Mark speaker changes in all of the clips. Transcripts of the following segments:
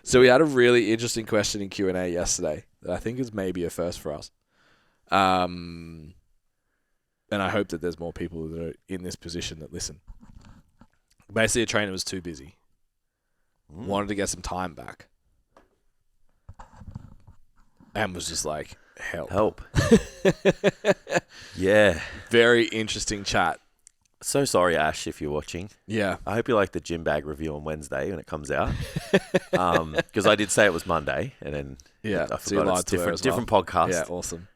Speaker 1: So we had a really interesting question in Q&A yesterday that I think is maybe a first for us. And I hope that there's more people that are in this position that listen. Basically, a trainer was too busy. Wanted to get some time back. And was just like, help.
Speaker 2: Yeah.
Speaker 1: Very interesting chat.
Speaker 2: So sorry, Ash, if you're watching.
Speaker 1: Yeah.
Speaker 2: I hope you like the gym bag review on Wednesday when it comes out. Because I did say it was Monday, and then I forgot it's different podcast.
Speaker 1: Yeah, awesome.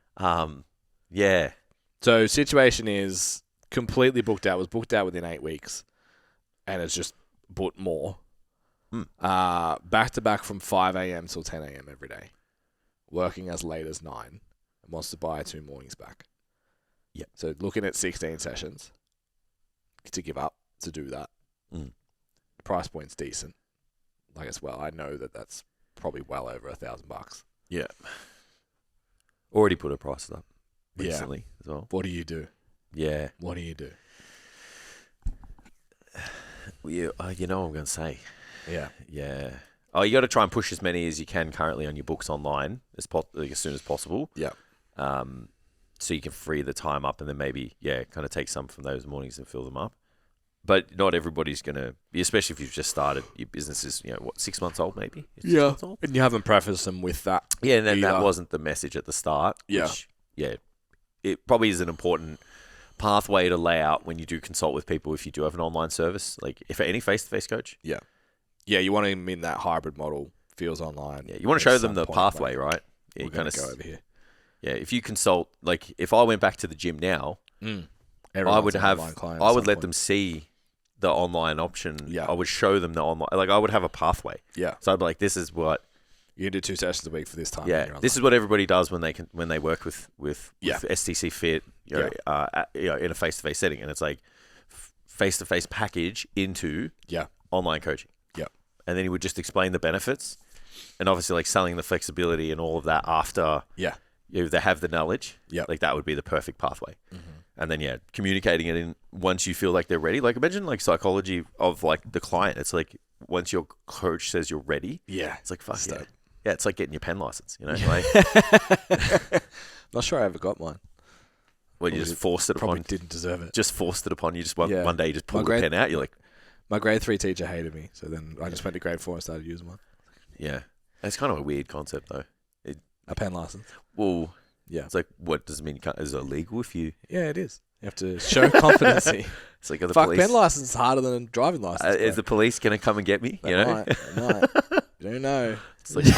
Speaker 2: Yeah.
Speaker 1: So situation is completely booked out. Was booked out within 8 weeks, and it's just booked more. Back to back from 5 a.m. till 10 a.m. every day, working as late as 9, and wants to buy 2 mornings back.
Speaker 2: Yep.
Speaker 1: So looking at 16 sessions to give up to do that. The price point's decent. Like as well, I know that that's probably well over $1,000.
Speaker 2: Yeah. Already put her prices up recently as well.
Speaker 1: What do you do?
Speaker 2: Yeah.
Speaker 1: What do you do?
Speaker 2: You know what I'm going to say.
Speaker 1: Yeah.
Speaker 2: Yeah. Oh, you got to try and push as many as you can currently on your books online as soon as possible.
Speaker 1: Yeah.
Speaker 2: So you can free the time up and then maybe, kind of take some from those mornings and fill them up. But not everybody's going to, especially if you've just started, your business is, 6 months old maybe? 6 months old?
Speaker 1: And you haven't prefaced them with that.
Speaker 2: Yeah, and then that wasn't the message at the start.
Speaker 1: Yeah.
Speaker 2: Which, it probably is an important pathway to lay out when you do consult with people if you do have an online service, like if any face-to-face coach.
Speaker 1: Yeah. Yeah, you want them in that hybrid model, feels online.
Speaker 2: Yeah, you want to show them the pathway, right? Yeah,
Speaker 1: we're going to go over here.
Speaker 2: Yeah, if you consult, like if I went back to the gym now, I would let them see the online option.
Speaker 1: Yeah.
Speaker 2: I would show them the online, like I would have a pathway.
Speaker 1: Yeah.
Speaker 2: So I'd be like, this is what
Speaker 1: you can do 2 sessions a week for this time.
Speaker 2: Yeah. This is what everybody does when they work with STC Fit, in a face-to-face setting, and it's like face-to-face package into online coaching.
Speaker 1: Yeah.
Speaker 2: And then he would just explain the benefits, and obviously like selling the flexibility and all of that after.
Speaker 1: Yeah.
Speaker 2: They have the knowledge.
Speaker 1: Yeah.
Speaker 2: Like that would be the perfect pathway. And then communicating it in once you feel like they're ready. Like imagine like psychology of like the client. It's like once your coach says you're ready.
Speaker 1: Yeah.
Speaker 2: It's like fuck yeah. Yeah, it's like getting your pen license, Like
Speaker 1: not sure I ever got mine.
Speaker 2: Well, you just forced it upon.
Speaker 1: Probably didn't deserve it.
Speaker 2: Just forced it upon you. Just one day you just pulled the pen out. You're like,
Speaker 1: my grade 3 teacher hated me, so then I just went to grade 4 and started using one.
Speaker 2: Yeah, it's kind of a weird concept though.
Speaker 1: A pen license.
Speaker 2: Well,
Speaker 1: yeah.
Speaker 2: It's like, what does it mean? Is it illegal if you?
Speaker 1: Yeah, it is. You have to show competency.
Speaker 2: It's like, are the
Speaker 1: police... pen license is harder than a driving license.
Speaker 2: Is the police going to come and get me?
Speaker 1: They might. You don't know.
Speaker 2: It's like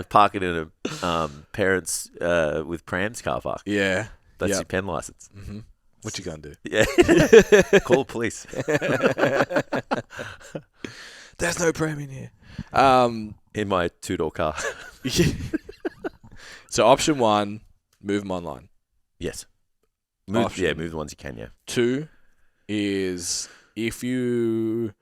Speaker 2: parking in a parents with prams car park.
Speaker 1: Yeah.
Speaker 2: That's your pen license.
Speaker 1: Mm-hmm. What you gonna do?
Speaker 2: Yeah. Call the police.
Speaker 1: There's no pram in here.
Speaker 2: In my 2-door car.
Speaker 1: So option 1, move them online.
Speaker 2: Yes. Move the ones you can, yeah.
Speaker 1: 2 is if you,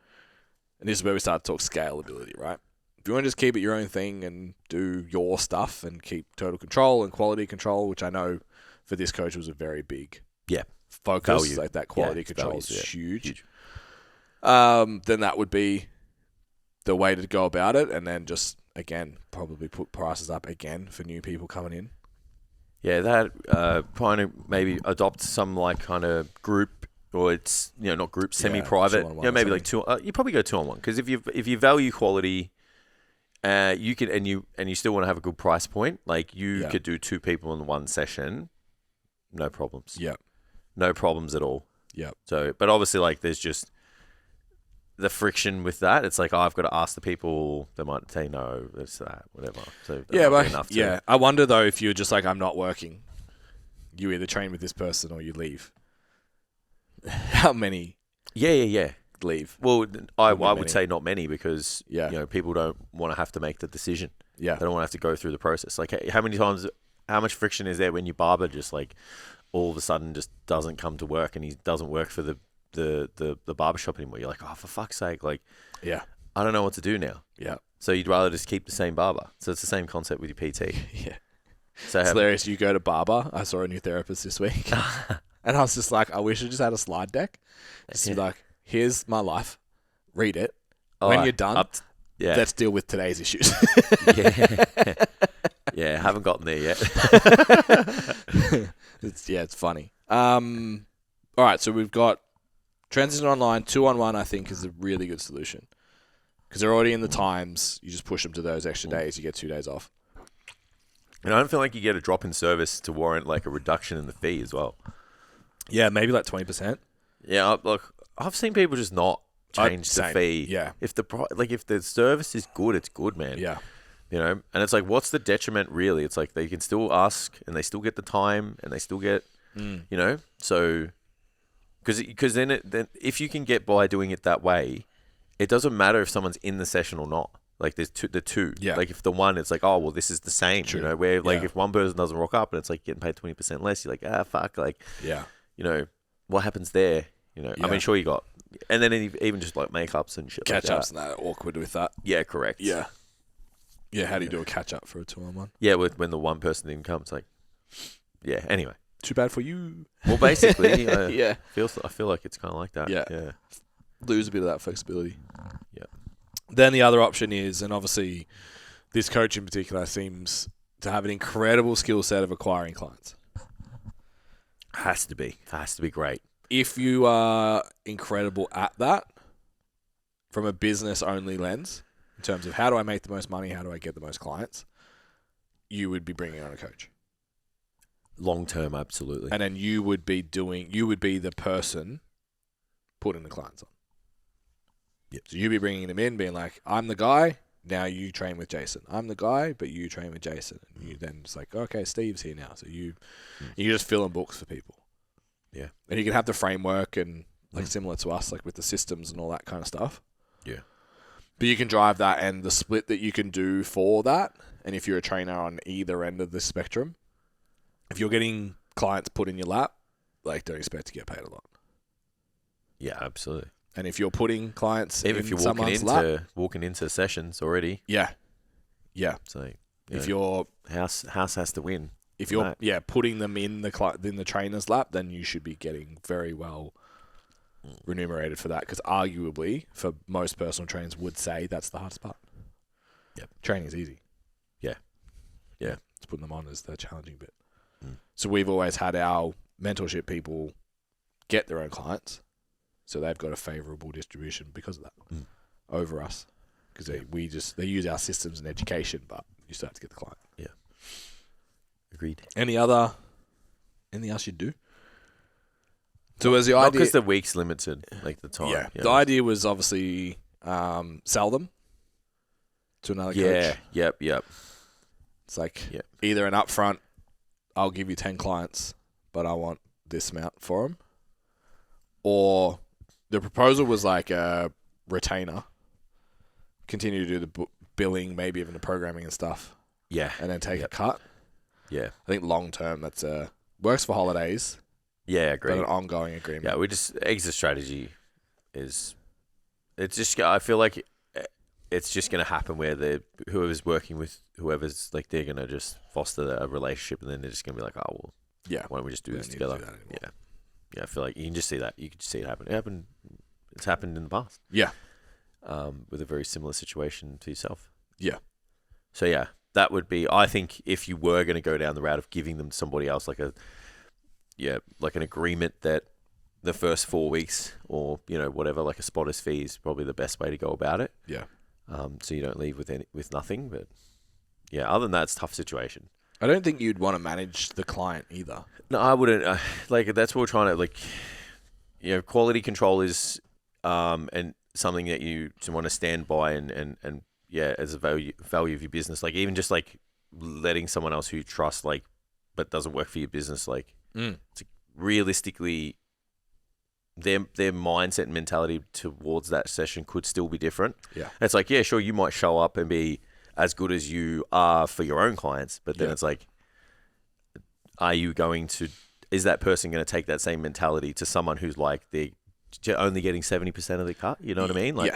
Speaker 1: and this is where we start to talk scalability, right? If you want to just keep it your own thing and do your stuff and keep total control and quality control, which I know for this coach was a very big focus.
Speaker 2: Value.
Speaker 1: Like that quality control is huge.
Speaker 2: Huge.
Speaker 1: Then that would be the way to go about it, and then just again probably put prices up again for new people coming in.
Speaker 2: Yeah, that kind of maybe adopt some like kind of group, or it's not group, semi-private. Maybe like 2. You probably go 2-on-1 because if you value quality, you can and you still want to have a good price point. Like you could do 2 people in one session, no problems.
Speaker 1: Yeah,
Speaker 2: no problems at all.
Speaker 1: Yeah.
Speaker 2: So, but obviously, like there's just the friction with that. It's like I've got to ask the people. They might say no, this, that, whatever. So
Speaker 1: I wonder though if you're just like, I'm not working. You either train with this person or you leave. How many?
Speaker 2: Yeah.
Speaker 1: Leave.
Speaker 2: Well, I would say not many because people don't want to have to make the decision.
Speaker 1: Yeah,
Speaker 2: they don't want to have to go through the process. Like how much friction is there when your barber just like all of a sudden just doesn't come to work and he doesn't work for the barbershop anymore? You're like, oh, for fuck's sake, like, I don't know what to do now.
Speaker 1: Yeah.
Speaker 2: So you'd rather just keep the same barber. So it's the same concept with your PT.
Speaker 1: Yeah. So it's hilarious. You go to barber. I saw a new therapist this week, and I was just like, I wish I just had a slide deck. Just be like, here's my life. Read it. When you're done,
Speaker 2: Yeah.
Speaker 1: Let's deal with today's issues.
Speaker 2: Yeah. Yeah, haven't gotten there yet.
Speaker 1: It's funny. All right, so we've got transition online, 2-on-1, I think, is a really good solution. Because they're already in the times. You just push them to those extra days. You get 2 days off.
Speaker 2: And I don't feel like you get a drop in service to warrant like a reduction in the fee as well.
Speaker 1: Yeah, maybe like 20%.
Speaker 2: Yeah, look, I've seen people just not change the fee.
Speaker 1: Yeah.
Speaker 2: If the service is good, it's good, man.
Speaker 1: Yeah.
Speaker 2: You know, and it's like, what's the detriment really? It's like they can still ask and they still get the time and they still get, you know, so because then if you can get by doing it that way, it doesn't matter if someone's in the session or not. Like there's the two.
Speaker 1: Yeah.
Speaker 2: Like if the one, it's like, oh well, this is the same.
Speaker 1: True.
Speaker 2: You know, where like if one person doesn't rock up and it's like getting paid 20% less, you're like, fuck, like,
Speaker 1: yeah,
Speaker 2: you know, what happens there? You know, I mean, sure you got, and then even just like makeups and shit.
Speaker 1: Catch-ups and that are awkward with that.
Speaker 2: Yeah, correct.
Speaker 1: Yeah. Yeah, how do you do a catch-up for a 2-on-1?
Speaker 2: Yeah, when the one person didn't come, it's like, yeah. Anyway,
Speaker 1: too bad for you.
Speaker 2: Well, basically,
Speaker 1: yeah.
Speaker 2: I feel like it's kind of like that. Yeah.
Speaker 1: Lose a bit of that flexibility.
Speaker 2: Yeah.
Speaker 1: Then the other option is, and obviously, this coach in particular seems to have an incredible skill set of acquiring clients.
Speaker 2: Has to be great.
Speaker 1: If you are incredible at that, from a business-only lens, in terms of how do I make the most money, how do I get the most clients, you would be bringing on a coach.
Speaker 2: Long term, absolutely.
Speaker 1: And then you would be the person putting the clients on.
Speaker 2: Yep.
Speaker 1: So you'd be bringing them in, being like, I'm the guy, now you train with Jason. I'm the guy, but you train with Jason. And you then it's like, okay, Steve's here now. So you just fill in books for people.
Speaker 2: Yeah.
Speaker 1: And you can have the framework and like similar to us, like with the systems and all that kind of stuff.
Speaker 2: Yeah.
Speaker 1: But you can drive that and the split that you can do for that. And if you're a trainer on either end of the spectrum, if you're getting clients put in your lap, like don't expect to get paid a lot.
Speaker 2: Yeah, absolutely.
Speaker 1: And if you're putting clients
Speaker 2: even
Speaker 1: in
Speaker 2: if you're walking into sessions already.
Speaker 1: Yeah.
Speaker 2: So
Speaker 1: if your
Speaker 2: house has to win.
Speaker 1: If you're putting them in the trainer's lap, then you should be getting very well remunerated for that, because arguably for most personal trainers would say that's the hardest part.
Speaker 2: Yep.
Speaker 1: Training is easy.
Speaker 2: Yeah.
Speaker 1: It's putting them on is the challenging bit. So we've always had our mentorship people get their own clients, so they've got a favourable distribution because of that over us, because they use our systems and education, but you still have to get the client.
Speaker 2: Yeah. Agreed.
Speaker 1: Anything else you'd do? So as the
Speaker 2: not
Speaker 1: idea,
Speaker 2: because the week's limited, like the time.
Speaker 1: Yeah, the idea was obviously sell them to another coach.
Speaker 2: Yep.
Speaker 1: It's like either an upfront, I'll give you 10 clients, but I want this amount for them, or the proposal was like a retainer, continue to do the billing, maybe even the programming and stuff.
Speaker 2: Yeah,
Speaker 1: and then take a cut.
Speaker 2: Yeah,
Speaker 1: I think long term that's works for holidays.
Speaker 2: Yeah, agree.
Speaker 1: But an ongoing agreement.
Speaker 2: Yeah, exit strategy is, it's just, I feel like it's just going to happen where whoever's working with whoever's, like, they're going to just foster a relationship, and then they're just going to be like, oh, well, why don't we just do this together? Yeah, I feel like you can just see that. You can just see it happen. It's happened in the past.
Speaker 1: Yeah.
Speaker 2: With a very similar situation to yourself.
Speaker 1: Yeah.
Speaker 2: So, yeah, that would be, I think, if you were going to go down the route of giving them to somebody else, like an agreement that the first 4 weeks or, whatever, like a spotter's fee is probably the best way to go about it.
Speaker 1: Yeah.
Speaker 2: So you don't leave with nothing. But, yeah, other than that, it's a tough situation.
Speaker 1: I don't think you'd want to manage the client either. No,
Speaker 2: I wouldn't. That's what we're trying to, quality control is and something that you want to stand by and as a value of your business. Like, even just, like, letting someone else who you trust, like, but doesn't work for your business, like, it's realistically, their mindset and mentality towards that session could still be different.
Speaker 1: Yeah.
Speaker 2: And it's like, yeah, sure, you might show up and be as good as you are for your own clients, but then it's like, is that person going to take that same mentality to someone who's like, they're only getting 70% of the cut? You know what I mean? Like,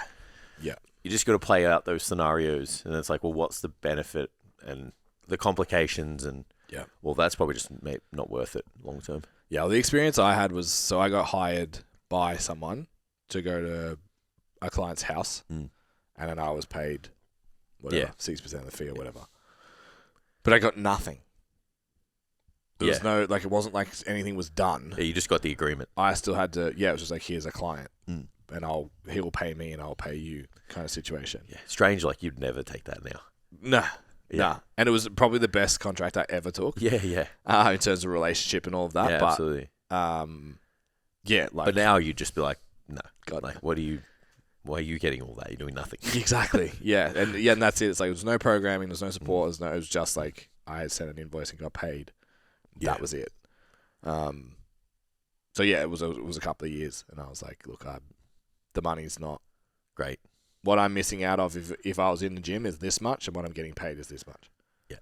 Speaker 1: yeah.
Speaker 2: You just got to play out those scenarios, and it's like, well, what's the benefit and the complications, and well, that's probably just not worth it long term.
Speaker 1: Yeah, well, the experience I had was, so I got hired by someone to go to a client's house and then I was paid whatever 6% of the fee or whatever. But I got nothing. There was no, like, it wasn't like anything was done.
Speaker 2: Yeah, you just got the agreement.
Speaker 1: I still had to, it was just like, here's a client, and he'll pay me and I'll pay you kind of situation.
Speaker 2: Yeah, strange, like you'd never take that now.
Speaker 1: Nah. And it was probably the best contract I ever took.
Speaker 2: Yeah.
Speaker 1: In terms of relationship and all of that.
Speaker 2: Yeah,
Speaker 1: but,
Speaker 2: absolutely.
Speaker 1: Like.
Speaker 2: But now you'd just be like, no,
Speaker 1: God,
Speaker 2: like, why are you getting all that? You're doing nothing.
Speaker 1: Exactly. And that's it. It's like, there's no programming, there's no support, it was just like, I had sent an invoice and got paid. That was it. So it was a couple of years, and I was like, look, the money's not
Speaker 2: great.
Speaker 1: What I'm missing out of if I was in the gym is this much, and what I'm getting paid is this much.
Speaker 2: Yeah.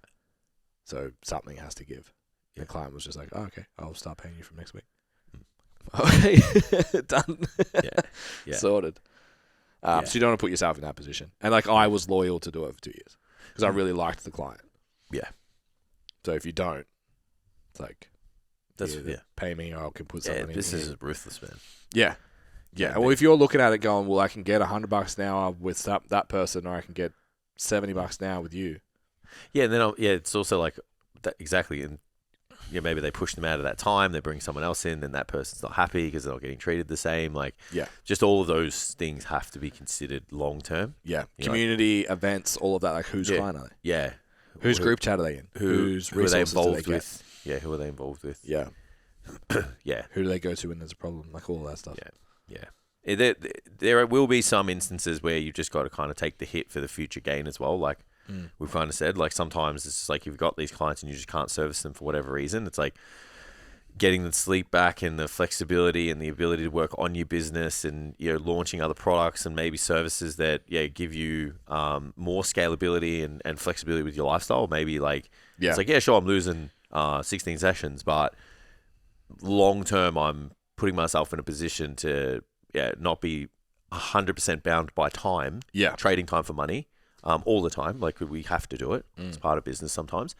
Speaker 1: So something has to give. The client was just like, oh, okay, I'll start paying you from next week. Okay, done.
Speaker 2: Yeah.
Speaker 1: Sorted. So you don't want to put yourself in that position. And like, I was loyal to do it for 2 years because I really liked the client.
Speaker 2: Yeah.
Speaker 1: So if you don't, it's like,
Speaker 2: that's
Speaker 1: pay me or I can put something in.
Speaker 2: This is ruthless, man.
Speaker 1: Yeah. Well, if you're looking at it going, well, I can get $100 an hour with that person, or I can get $70 an hour with you.
Speaker 2: Yeah, and then it's also like that exactly, and maybe they push them out of that time, they bring someone else in, then that person's not happy because they're not getting treated the same. Like, just all of those things have to be considered long term.
Speaker 1: Yeah, community events, all of that. Like, whose client are they?
Speaker 2: Yeah,
Speaker 1: whose group chat are they in?
Speaker 2: Who are they involved with? Yeah, who are they involved with?
Speaker 1: Yeah,
Speaker 2: yeah.
Speaker 1: Who do they go to when there's a problem? Like all of that stuff.
Speaker 2: Yeah. There will be some instances where you've just got to kind of take the hit for the future gain as well. Like we've kind of said, like sometimes it's just like you've got these clients and you just can't service them for whatever reason. It's like getting the sleep back and the flexibility and the ability to work on your business and launching other products and maybe services that give you more scalability and flexibility with your lifestyle. Maybe like it's like sure, I'm losing 16 sessions, but long term I'm putting myself in a position to not be 100% bound by time, trading time for money all the time. Like we have to do it. It's part of business sometimes.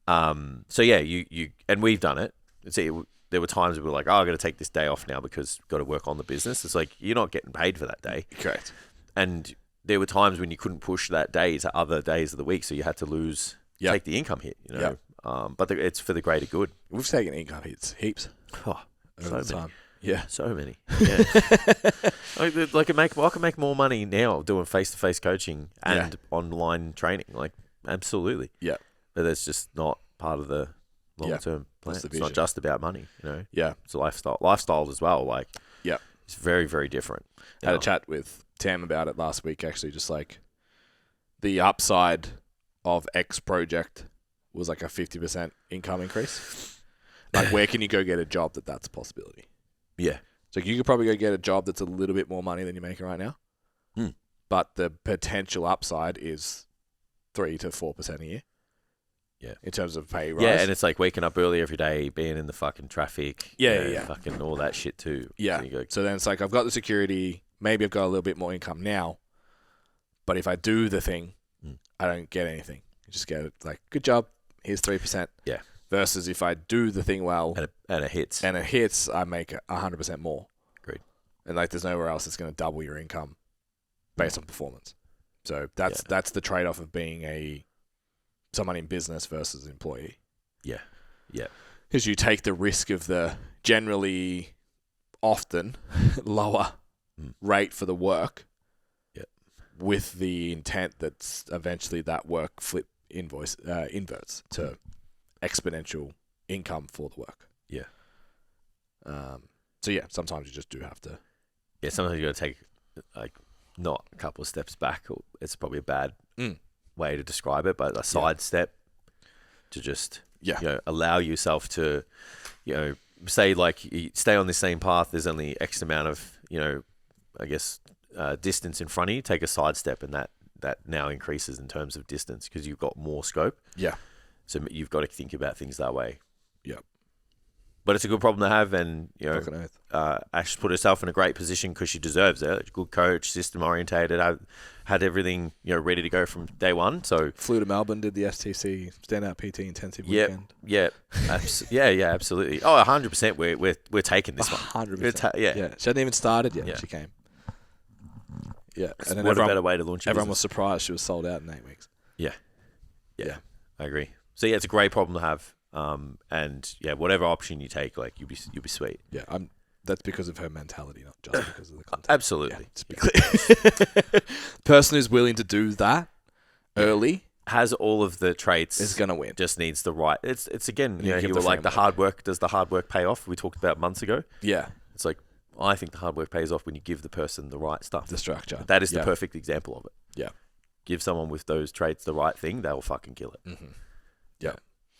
Speaker 2: So you and we've done it. See, there were times we were like, I got to take this day off now because got to work on the business. It's like you're not getting paid for that day.
Speaker 1: Correct.
Speaker 2: And there were times when you couldn't push that day to other days of the week, so you had to take the income hit. But it's for the greater good.
Speaker 1: We've taken income hits heaps.
Speaker 2: Oh, so many.
Speaker 1: Time. Yeah,
Speaker 2: so many. Yeah, I can make more money now doing face-to-face coaching and online training. Like, absolutely.
Speaker 1: Yeah,
Speaker 2: but that's just not part of the long-term plan. It's not just about money.
Speaker 1: Yeah,
Speaker 2: it's a lifestyle as well. Like, it's very, very different.
Speaker 1: I had a chat with Tam about it last week. Actually, just like the upside of X project was like a 50% income increase. Like, where can you go get a job that's a possibility?
Speaker 2: Yeah.
Speaker 1: So you could probably go get a job that's a little bit more money than you're making right now. But the potential upside is 3 to 4% a year.
Speaker 2: Yeah.
Speaker 1: In terms of pay rise.
Speaker 2: Yeah, and it's like waking up early every day, being in the fucking traffic. Fucking all that shit too.
Speaker 1: Yeah. So then it's like, I've got the security. Maybe I've got a little bit more income now. But if I do the thing, I don't get anything. I just get it like, good job. Here's 3%.
Speaker 2: Yeah.
Speaker 1: Versus if I do the thing well
Speaker 2: and it hits,
Speaker 1: I make 100% more.
Speaker 2: Agreed.
Speaker 1: And like, there's nowhere else that's going to double your income based on performance. So that's the trade-off of being someone in business versus an employee.
Speaker 2: Yeah.
Speaker 1: Because you take the risk of the generally often lower rate for the work. With the intent that eventually that work inverts to exponential income for the work.
Speaker 2: Yeah.
Speaker 1: So sometimes you just do have to.
Speaker 2: Yeah, sometimes you got to take like not a couple of steps back. It's probably a bad way to describe it, but a side step to just allow yourself to say like you stay on the same path. There's only X amount of I guess distance in front of you. Take a side step, and that now increases in terms of distance because you've got more scope.
Speaker 1: Yeah.
Speaker 2: So you've got to think about things that way.
Speaker 1: Yeah.
Speaker 2: But it's a good problem to have, and Ash put herself in a great position because she deserves it. Good coach, system orientated, had everything ready to go from day one. So
Speaker 1: flew to Melbourne, did the STC standout PT intensive weekend.
Speaker 2: Yeah, absolutely. Oh, 100%. We're taking this one.
Speaker 1: 100%. She hadn't even started yet. She came. Yeah.
Speaker 2: And then what a better way to launch a
Speaker 1: everyone
Speaker 2: business.
Speaker 1: was surprised she was sold out in 8 weeks.
Speaker 2: Yeah. I agree. So yeah, it's a great problem to have. And yeah, whatever option you take, like you'll be sweet.
Speaker 1: Yeah, that's because of her mentality, not just because of the content.
Speaker 2: Absolutely.
Speaker 1: Yeah, to be clear. Person who's willing to do that early
Speaker 2: has all of the traits.
Speaker 1: Is gonna win.
Speaker 2: Just needs the right. It's again, you were like the hard work. Does the hard work pay off? We talked about months ago.
Speaker 1: Yeah.
Speaker 2: It's like I think the hard work pays off when you give the person the right stuff.
Speaker 1: The structure.
Speaker 2: That is the perfect example of it.
Speaker 1: Yeah.
Speaker 2: Give someone with those traits the right thing, they'll fucking kill it.
Speaker 1: Mm-hmm. Yeah.